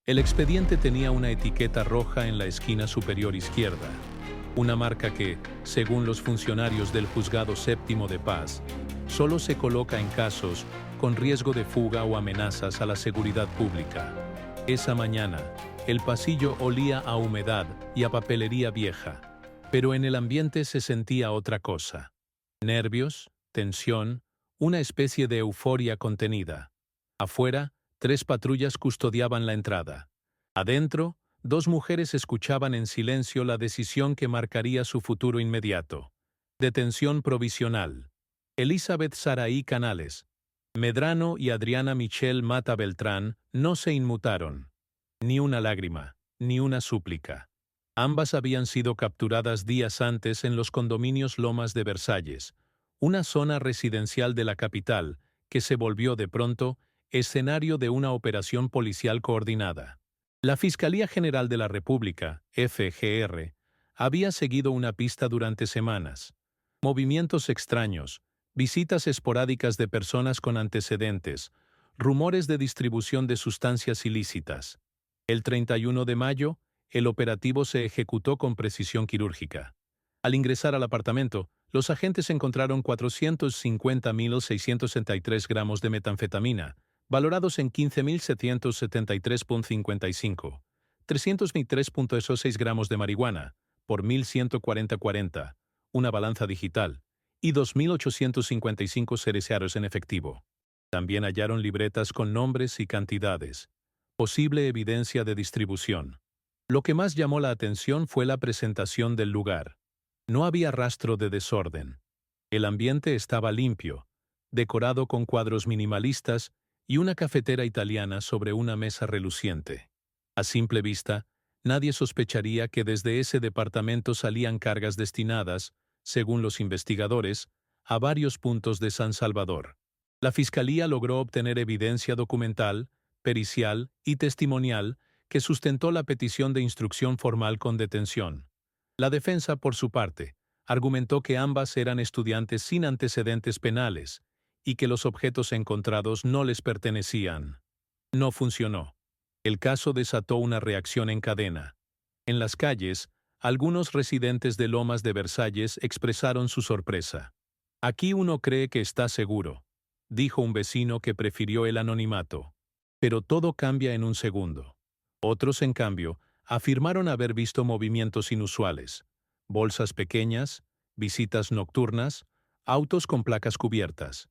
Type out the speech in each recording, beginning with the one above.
El expediente tenía una etiqueta roja en la esquina superior izquierda, una marca que, según los funcionarios del Juzgado Séptimo de Paz, solo se coloca en casos con riesgo de fuga o amenazas a la seguridad pública. Esa mañana, el pasillo olía a humedad y a papelería vieja, pero en el ambiente se sentía otra cosa. Nervios, tensión, una especie de euforia contenida. Afuera, 3 patrullas custodiaban la entrada. Adentro, 2 mujeres escuchaban en silencio la decisión que marcaría su futuro inmediato. Detención provisional. Elizabeth Saraí Canales, Medrano y Adriana Michelle Mata Beltrán no se inmutaron. Ni una lágrima, ni una súplica. Ambas habían sido capturadas días antes en los condominios Lomas de Versalles, una zona residencial de la capital que se volvió de pronto escenario de una operación policial coordinada. La Fiscalía General de la República, FGR, había seguido una pista durante semanas. Movimientos extraños, visitas esporádicas de personas con antecedentes, rumores de distribución de sustancias ilícitas. El 31 de mayo, el operativo se ejecutó con precisión quirúrgica. Al ingresar al apartamento, los agentes encontraron 450.663 gramos de metanfetamina, valorados en 15.773,55, 323,06 gramos de marihuana, por 1.140,40, una balanza digital, y 2.855 cereciaros en efectivo. También hallaron libretas con nombres y cantidades. Posible evidencia de distribución. Lo que más llamó la atención fue la presentación del lugar. No había rastro de desorden. El ambiente estaba limpio, decorado con cuadros minimalistas y una cafetera italiana sobre una mesa reluciente. A simple vista, nadie sospecharía que desde ese departamento salían cargas destinadas, según los investigadores, a varios puntos de San Salvador. La Fiscalía logró obtener evidencia documental, pericial y testimonial que sustentó la petición de instrucción formal con detención. La defensa, por su parte, argumentó que ambas eran estudiantes sin antecedentes penales y que los objetos encontrados no les pertenecían. No funcionó. El caso desató una reacción en cadena. En las calles, algunos residentes de Lomas de Versalles expresaron su sorpresa. «Aquí uno cree que está seguro», dijo un vecino que prefirió el anonimato. Pero todo cambia en un segundo. Otros, en cambio, afirmaron haber visto movimientos inusuales: bolsas pequeñas, visitas nocturnas, autos con placas cubiertas.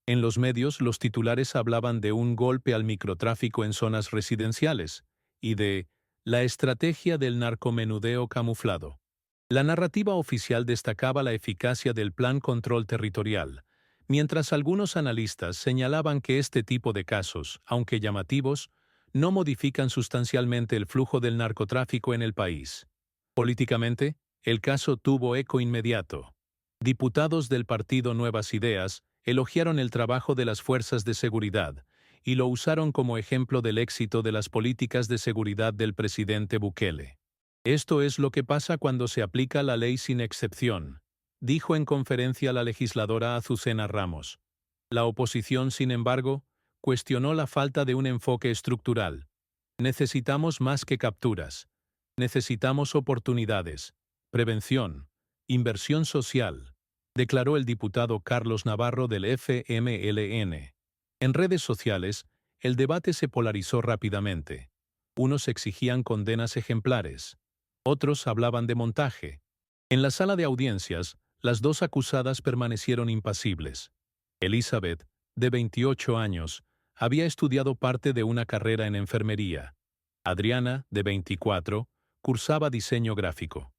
En los medios, los titulares hablaban de un golpe al microtráfico en zonas residenciales y de la estrategia del narcomenudeo camuflado. La narrativa oficial destacaba la eficacia del Plan Control Territorial, mientras algunos analistas señalaban que este tipo de casos, aunque llamativos, no modifican sustancialmente el flujo del narcotráfico en el país. Políticamente, el caso tuvo eco inmediato. Diputados del partido Nuevas Ideas elogiaron el trabajo de las fuerzas de seguridad y lo usaron como ejemplo del éxito de las políticas de seguridad del presidente Bukele. «Esto es lo que pasa cuando se aplica la ley sin excepción», dijo en conferencia la legisladora Azucena Ramos. La oposición, sin embargo, cuestionó la falta de un enfoque estructural. «Necesitamos más que capturas. Necesitamos oportunidades, prevención, inversión social», declaró el diputado Carlos Navarro del FMLN. En redes sociales, el debate se polarizó rápidamente. Unos exigían condenas ejemplares. Otros hablaban de montaje. En la sala de audiencias, las 2 acusadas permanecieron impasibles. Elizabeth, de 28 años, había estudiado parte de una carrera en enfermería. Adriana, de 24, cursaba diseño gráfico.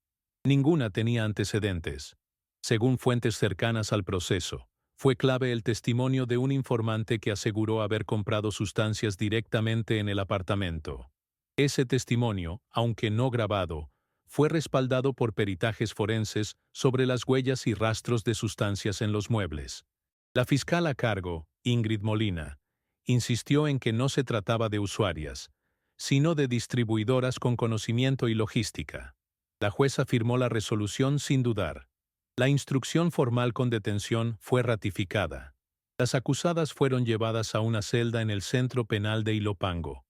Ninguna tenía antecedentes. Según fuentes cercanas al proceso, fue clave el testimonio de un informante que aseguró haber comprado sustancias directamente en el apartamento. Ese testimonio, aunque no grabado, fue respaldado por peritajes forenses sobre las huellas y rastros de sustancias en los muebles. La fiscal a cargo, Ingrid Molina, insistió en que no se trataba de usuarias, sino de distribuidoras con conocimiento y logística. La jueza firmó la resolución sin dudar. La instrucción formal con detención fue ratificada. Las acusadas fueron llevadas a una celda en el centro penal de Ilopango.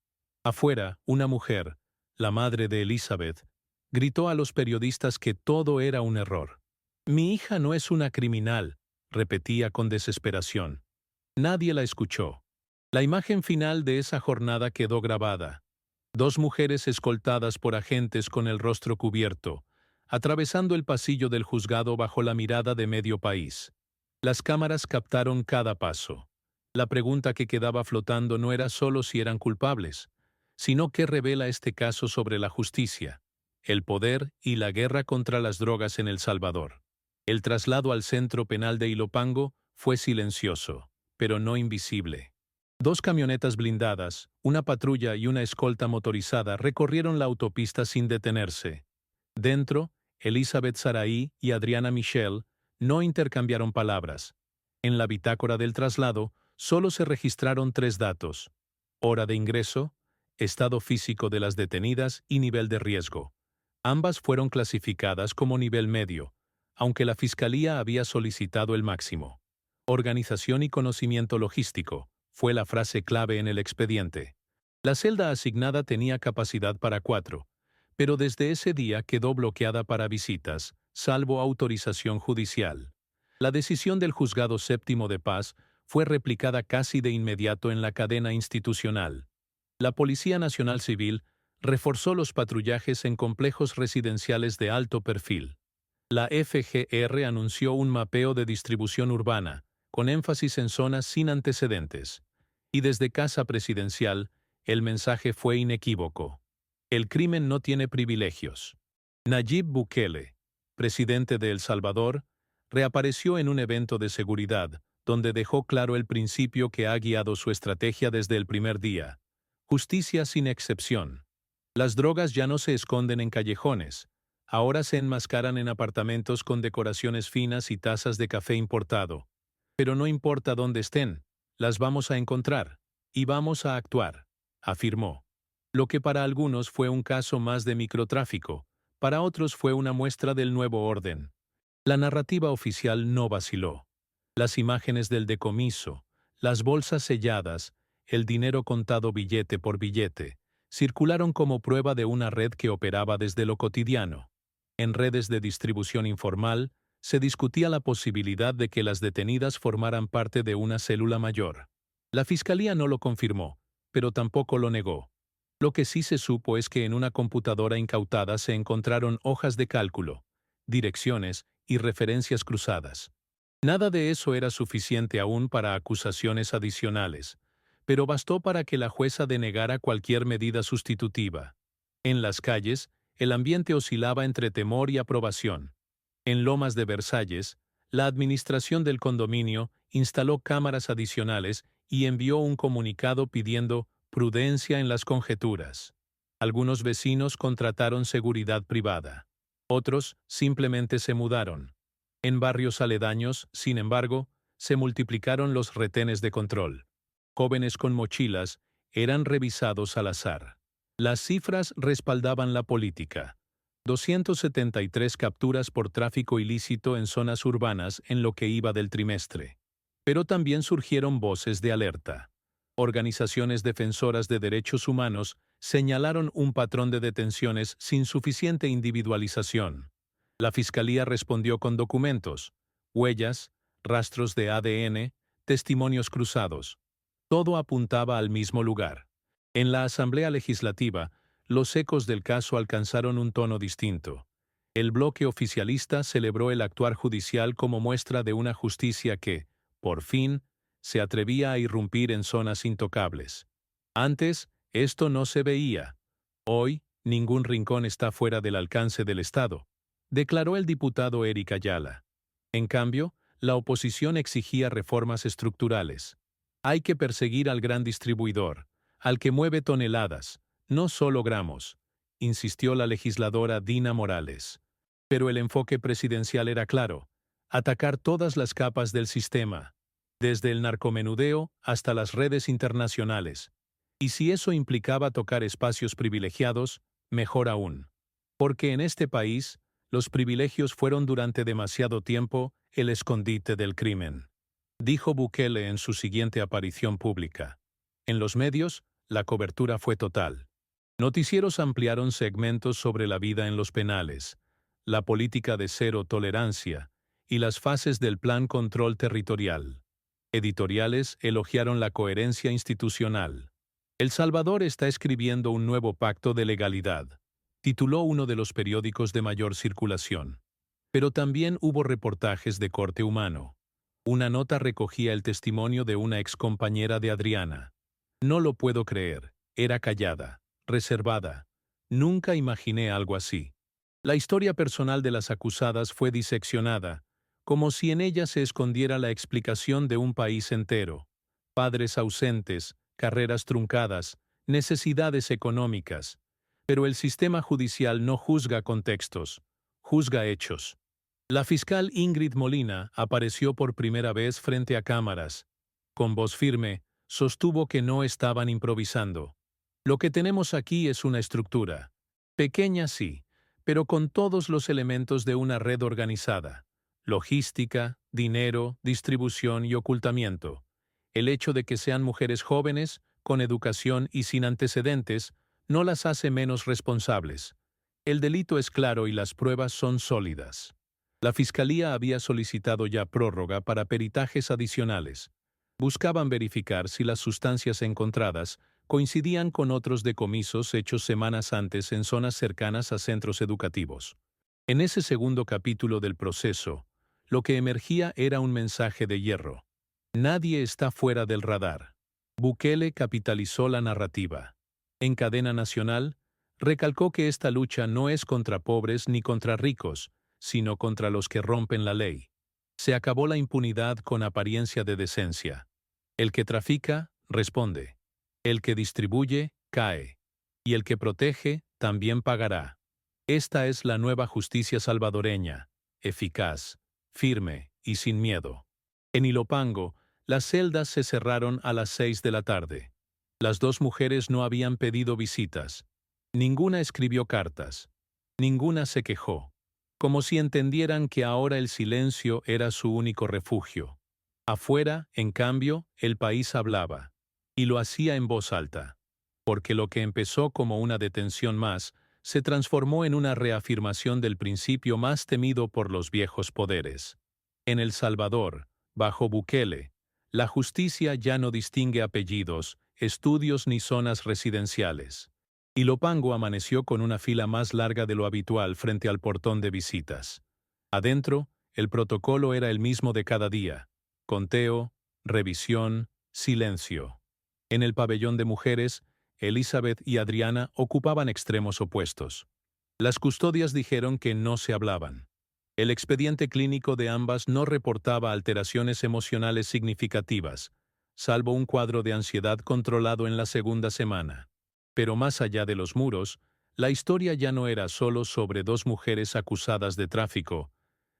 Afuera, una mujer, la madre de Elizabeth, gritó a los periodistas que todo era un error. «Mi hija no es una criminal», repetía con desesperación. Nadie la escuchó. La imagen final de esa jornada quedó grabada. Dos mujeres escoltadas por agentes con el rostro cubierto, atravesando el pasillo del juzgado bajo la mirada de medio país. Las cámaras captaron cada paso. La pregunta que quedaba flotando no era solo si eran culpables, sino qué revela este caso sobre la justicia, el poder y la guerra contra las drogas en El Salvador. El traslado al centro penal de Ilopango fue silencioso, pero no invisible. Dos camionetas blindadas, una patrulla y una escolta motorizada recorrieron la autopista sin detenerse. Dentro, Elizabeth Saraí y Adriana Michel no intercambiaron palabras. En la bitácora del traslado solo se registraron 3 datos: hora de ingreso, estado físico de las detenidas y nivel de riesgo. Ambas fueron clasificadas como nivel medio, aunque la Fiscalía había solicitado el máximo. Organización y conocimiento logístico fue la frase clave en el expediente. La celda asignada tenía capacidad para 4, pero desde ese día quedó bloqueada para visitas, salvo autorización judicial. La decisión del Juzgado Séptimo de Paz fue replicada casi de inmediato en la cadena institucional. La Policía Nacional Civil reforzó los patrullajes en complejos residenciales de alto perfil. La FGR anunció un mapeo de distribución urbana, con énfasis en zonas sin antecedentes. Y desde Casa Presidencial, el mensaje fue inequívoco: el crimen no tiene privilegios. Nayib Bukele, presidente de El Salvador, reapareció en un evento de seguridad, donde dejó claro el principio que ha guiado su estrategia desde el primer día: justicia sin excepción. Las drogas ya no se esconden en callejones, ahora se enmascaran en apartamentos con decoraciones finas y tazas de café importado. Pero no importa dónde estén, las vamos a encontrar, y vamos a actuar, afirmó. Lo que para algunos fue un caso más de microtráfico, para otros fue una muestra del nuevo orden. La narrativa oficial no vaciló. Las imágenes del decomiso, las bolsas selladas, el dinero contado billete por billete, circularon como prueba de una red que operaba desde lo cotidiano. En redes de distribución informal, se discutía la posibilidad de que las detenidas formaran parte de una célula mayor. La Fiscalía no lo confirmó, pero tampoco lo negó. Lo que sí se supo es que en una computadora incautada se encontraron hojas de cálculo, direcciones y referencias cruzadas. Nada de eso era suficiente aún para acusaciones adicionales, pero bastó para que la jueza denegara cualquier medida sustitutiva. En las calles, el ambiente oscilaba entre temor y aprobación. En Lomas de Versalles, la administración del condominio instaló cámaras adicionales y envió un comunicado pidiendo prudencia en las conjeturas. Algunos vecinos contrataron seguridad privada. Otros simplemente se mudaron. En barrios aledaños, sin embargo, se multiplicaron los retenes de control. Jóvenes con mochilas eran revisados al azar. Las cifras respaldaban la política: 273 capturas por tráfico ilícito en zonas urbanas en lo que iba del trimestre. Pero también surgieron voces de alerta. Organizaciones defensoras de derechos humanos señalaron un patrón de detenciones sin suficiente individualización. La Fiscalía respondió con documentos, huellas, rastros de ADN, testimonios cruzados. Todo apuntaba al mismo lugar. En la Asamblea Legislativa, los ecos del caso alcanzaron un tono distinto. El bloque oficialista celebró el actuar judicial como muestra de una justicia que, por fin, se atrevía a irrumpir en zonas intocables. Antes, esto no se veía. Hoy, ningún rincón está fuera del alcance del Estado, declaró el diputado Eric Ayala. En cambio, la oposición exigía reformas estructurales. Hay que perseguir al gran distribuidor, al que mueve toneladas, no solo gramos, insistió la legisladora Dina Morales. Pero el enfoque presidencial era claro: atacar todas las capas del sistema, desde el narcomenudeo hasta las redes internacionales. Y si eso implicaba tocar espacios privilegiados, mejor aún. Porque en este país, los privilegios fueron durante demasiado tiempo el escondite del crimen, dijo Bukele en su siguiente aparición pública. En los medios, la cobertura fue total. Noticieros ampliaron segmentos sobre la vida en los penales, la política de cero tolerancia y las fases del Plan Control Territorial. Editoriales elogiaron la coherencia institucional. El Salvador está escribiendo un nuevo pacto de legalidad, tituló uno de los periódicos de mayor circulación. Pero también hubo reportajes de corte humano. Una nota recogía el testimonio de una excompañera de Adriana. No lo puedo creer, era callada, reservada. Nunca imaginé algo así. La historia personal de las acusadas fue diseccionada, como si en ella se escondiera la explicación de un país entero. Padres ausentes, carreras truncadas, necesidades económicas. Pero el sistema judicial no juzga contextos, juzga hechos. La fiscal Ingrid Molina apareció por primera vez frente a cámaras. Con voz firme, sostuvo que no estaban improvisando. Lo que tenemos aquí es una estructura. Pequeña sí, pero con todos los elementos de una red organizada. Logística, dinero, distribución y ocultamiento. El hecho de que sean mujeres jóvenes, con educación y sin antecedentes, no las hace menos responsables. El delito es claro y las pruebas son sólidas. La Fiscalía había solicitado ya prórroga para peritajes adicionales. Buscaban verificar si las sustancias encontradas coincidían con otros decomisos hechos semanas antes en zonas cercanas a centros educativos. En ese segundo capítulo del proceso, lo que emergía era un mensaje de hierro. Nadie está fuera del radar. Bukele capitalizó la narrativa. En cadena nacional, recalcó que esta lucha no es contra pobres ni contra ricos, sino contra los que rompen la ley. Se acabó la impunidad con apariencia de decencia. El que trafica, responde. El que distribuye, cae. Y el que protege, también pagará. Esta es la nueva justicia salvadoreña, eficaz, firme y sin miedo. En Ilopango, las celdas se cerraron a las 6 de la tarde. Las dos mujeres no habían pedido visitas. Ninguna escribió cartas. Ninguna se quejó. Como si entendieran que ahora el silencio era su único refugio. Afuera, en cambio, el país hablaba. Y lo hacía en voz alta. Porque lo que empezó como una detención más, se transformó en una reafirmación del principio más temido por los viejos poderes. En El Salvador, bajo Bukele, la justicia ya no distingue apellidos, estudios ni zonas residenciales. Ilopango amaneció con una fila más larga de lo habitual frente al portón de visitas. Adentro, el protocolo era el mismo de cada día: conteo, revisión, silencio. En el pabellón de mujeres, Elizabeth y Adriana ocupaban extremos opuestos. Las custodias dijeron que no se hablaban. El expediente clínico de ambas no reportaba alteraciones emocionales significativas, salvo un cuadro de ansiedad controlado en la segunda semana. Pero más allá de los muros, la historia ya no era solo sobre dos mujeres acusadas de tráfico,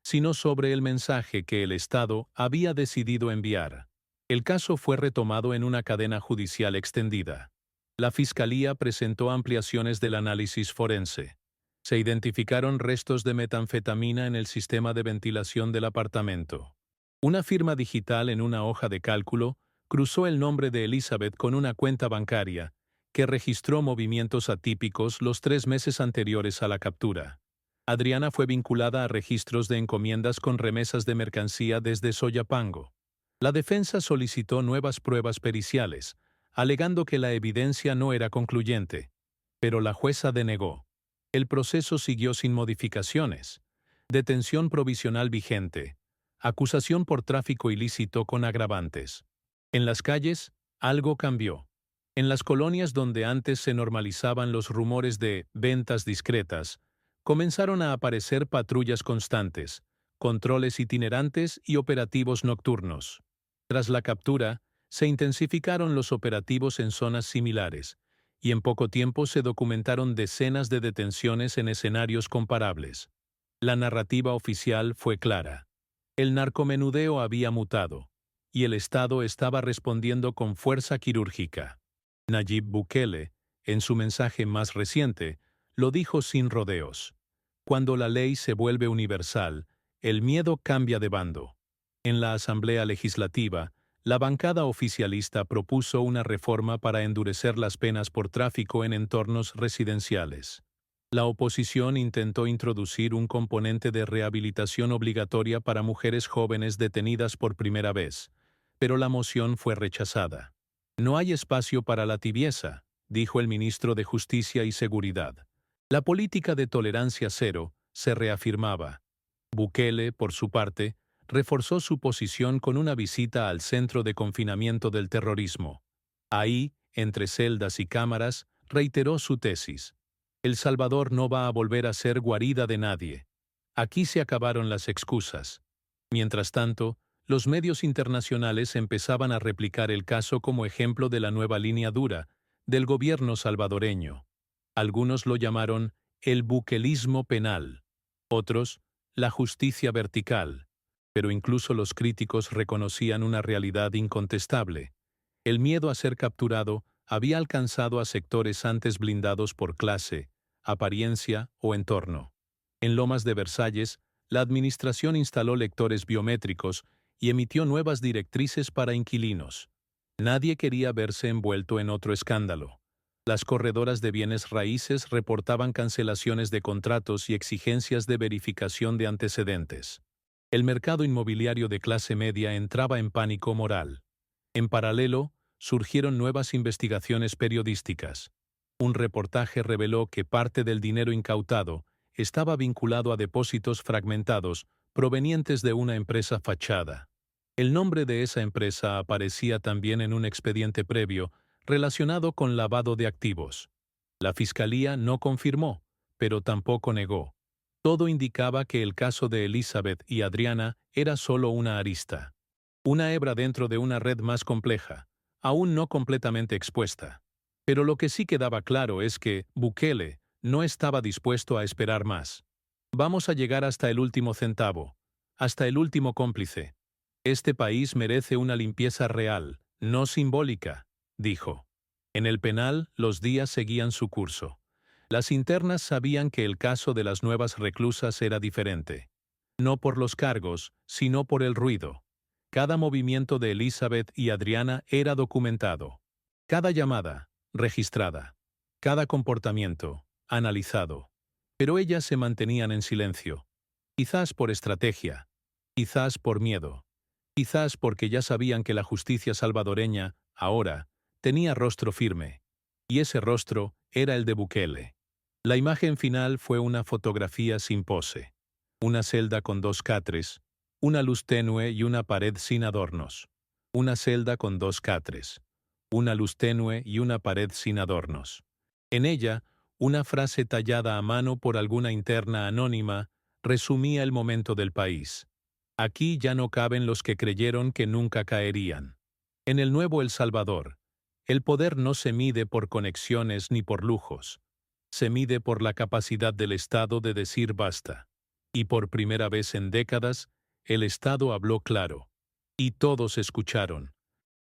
sino sobre el mensaje que el Estado había decidido enviar. El caso fue retomado en una cadena judicial extendida. La Fiscalía presentó ampliaciones del análisis forense. Se identificaron restos de metanfetamina en el sistema de ventilación del apartamento. Una firma digital en una hoja de cálculo cruzó el nombre de Elizabeth con una cuenta bancaria que registró movimientos atípicos los 3 meses anteriores a la captura. Adriana fue vinculada a registros de encomiendas con remesas de mercancía desde Soyapango. La defensa solicitó nuevas pruebas periciales, alegando que la evidencia no era concluyente. Pero la jueza denegó. El proceso siguió sin modificaciones. Detención provisional vigente. Acusación por tráfico ilícito con agravantes. En las calles, algo cambió. En las colonias donde antes se normalizaban los rumores de ventas discretas, comenzaron a aparecer patrullas constantes, controles itinerantes y operativos nocturnos. Tras la captura, se intensificaron los operativos en zonas similares, y en poco tiempo se documentaron decenas de detenciones en escenarios comparables. La narrativa oficial fue clara. El narcomenudeo había mutado, y el Estado estaba respondiendo con fuerza quirúrgica. Nayib Bukele, en su mensaje más reciente, lo dijo sin rodeos. Cuando la ley se vuelve universal, el miedo cambia de bando. En la Asamblea Legislativa, La bancada oficialista propuso una reforma para endurecer las penas por tráfico en entornos residenciales. La oposición intentó introducir un componente de rehabilitación obligatoria para mujeres jóvenes detenidas por primera vez, pero la moción fue rechazada. No hay espacio para la tibieza, dijo el ministro de Justicia y Seguridad. La política de tolerancia cero se reafirmaba. Bukele, por su parte, reforzó su posición con una visita al centro de confinamiento del terrorismo. Ahí, entre celdas y cámaras, reiteró su tesis. El Salvador no va a volver a ser guarida de nadie. Aquí se acabaron las excusas. Mientras tanto, los medios internacionales empezaban a replicar el caso como ejemplo de la nueva línea dura del gobierno salvadoreño. Algunos lo llamaron el bukelismo penal, otros la justicia vertical, pero incluso los críticos reconocían una realidad incontestable. El miedo a ser capturado había alcanzado a sectores antes blindados por clase, apariencia o entorno. En Lomas de Versalles, la administración instaló lectores biométricos y emitió nuevas directrices para inquilinos. Nadie quería verse envuelto en otro escándalo. Las corredoras de bienes raíces reportaban cancelaciones de contratos y exigencias de verificación de antecedentes. El mercado inmobiliario de clase media entraba en pánico moral. En paralelo, surgieron nuevas investigaciones periodísticas. Un reportaje reveló que parte del dinero incautado estaba vinculado a depósitos fragmentados provenientes de una empresa fachada. El nombre de esa empresa aparecía también en un expediente previo relacionado con lavado de activos. La fiscalía no confirmó, pero tampoco negó. Todo indicaba que el caso de Elizabeth y Adriana era solo una arista. Una hebra dentro de una red más compleja, aún no completamente expuesta. Pero lo que sí quedaba claro es que Bukele no estaba dispuesto a esperar más. Vamos a llegar hasta el último centavo, hasta el último cómplice. Este país merece una limpieza real, no simbólica, dijo. En el penal, los días seguían su curso. Las internas sabían que el caso de las nuevas reclusas era diferente. No por los cargos, sino por el ruido. Cada movimiento de Elizabeth y Adriana era documentado. Cada llamada, registrada. Cada comportamiento, analizado. Pero ellas se mantenían en silencio. Quizás por estrategia. Quizás por miedo. Quizás porque ya sabían que la justicia salvadoreña, ahora, tenía rostro firme. Y ese rostro era el de Bukele. La imagen final fue una fotografía sin pose. Una celda con dos catres, una luz tenue y una pared sin adornos. Una celda con dos catres, una luz tenue y una pared sin adornos. En ella, una frase tallada a mano por alguna interna anónima resumía el momento del país. Aquí ya no caben los que creyeron que nunca caerían. En el nuevo El Salvador, el poder no se mide por conexiones ni por lujos. Se mide por la capacidad del Estado de decir basta. Y por primera vez en décadas, el Estado habló claro. Y todos escucharon.